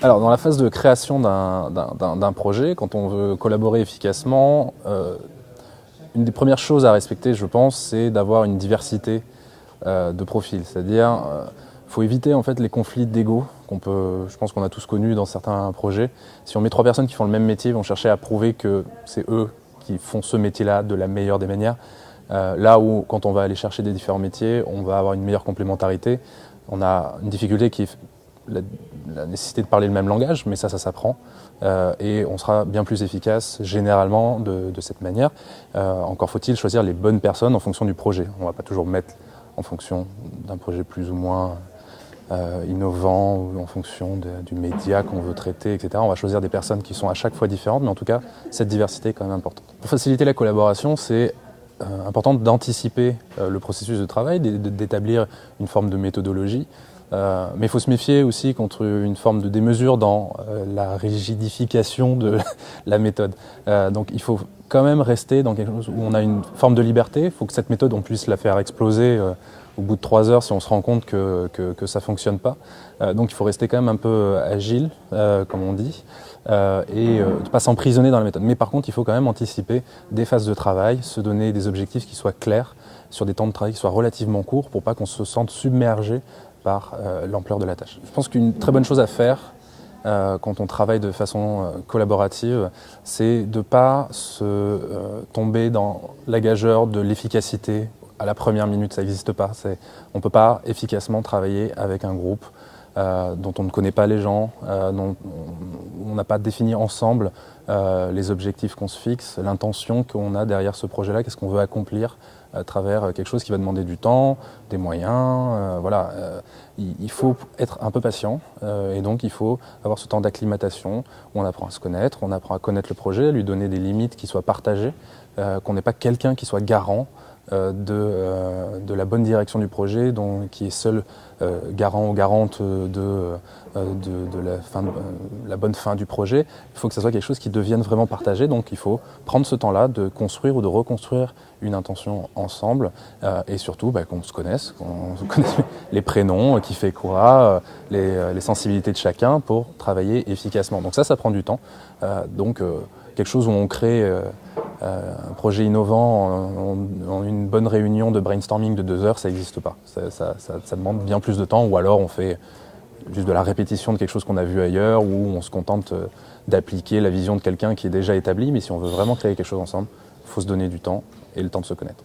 Alors, dans la phase de création d'un projet, quand on veut collaborer efficacement, une des premières choses à respecter, je pense, c'est d'avoir une diversité de profils. C'est-à-dire, faut éviter en fait les conflits d'ego je pense qu'on a tous connus dans certains projets. Si on met 3 personnes qui font le même métier, ils vont chercher à prouver que c'est eux qui font ce métier-là de la meilleure des manières. Là où, quand on va aller chercher des différents métiers, on va avoir une meilleure complémentarité. On a une difficulté qui est la nécessité de parler le même langage, mais ça s'apprend. Et on sera bien plus efficace généralement de cette manière. Encore faut-il choisir les bonnes personnes en fonction du projet. On ne va pas toujours mettre en fonction d'un projet plus ou moins innovant ou en fonction du média qu'on veut traiter, etc. On va choisir des personnes qui sont à chaque fois différentes, mais en tout cas, cette diversité est quand même importante. Pour faciliter la collaboration, c'est important d'anticiper le processus de travail, d'établir une forme de méthodologie. Mais il faut se méfier aussi contre une forme de démesure dans la rigidification de la méthode. Donc il faut quand même rester dans quelque chose où on a une forme de liberté. Il faut que cette méthode, on puisse la faire exploser au bout de 3 heures si on se rend compte que ça ne fonctionne pas. Donc il faut rester quand même un peu agile, comme on dit, et ne pas s'emprisonner dans la méthode. Mais par contre, il faut quand même anticiper des phases de travail, se donner des objectifs qui soient clairs, sur des temps de travail qui soient relativement courts pour pas qu'on se sente submergé par l'ampleur de la tâche. Je pense qu'une très bonne chose à faire quand on travaille de façon collaborative, c'est de ne pas se tomber dans la gageure de l'efficacité à la première minute. Ça n'existe pas. On ne peut pas efficacement travailler avec un groupe dont on ne connaît pas les gens, dont on n'a pas défini ensemble les objectifs qu'on se fixe, l'intention qu'on a derrière ce projet-là, qu'est-ce qu'on veut accomplir à travers quelque chose qui va demander du temps, des moyens. Voilà. Il faut être un peu patient et donc il faut avoir ce temps d'acclimatation où on apprend à se connaître, on apprend à connaître le projet, à lui donner des limites qui soient partagées, qu'on n'ait pas quelqu'un qui soit garant de la bonne direction du projet, qui est seul garant ou garante de la bonne fin du projet. Il faut que ça soit quelque chose qui devienne vraiment partagé, donc il faut prendre ce temps-là de construire ou de reconstruire une intention ensemble et surtout qu'on se connaisse les prénoms, qui fait quoi, les sensibilités de chacun pour travailler efficacement. Donc ça prend du temps. Quelque chose où on crée un projet innovant en une bonne réunion de brainstorming de 2 heures, ça n'existe pas. Ça demande bien plus de temps, ou alors on fait juste de la répétition de quelque chose qu'on a vu ailleurs, ou on se contente d'appliquer la vision de quelqu'un qui est déjà établi. Mais si on veut vraiment créer quelque chose ensemble, il faut se donner du temps et le temps de se connaître.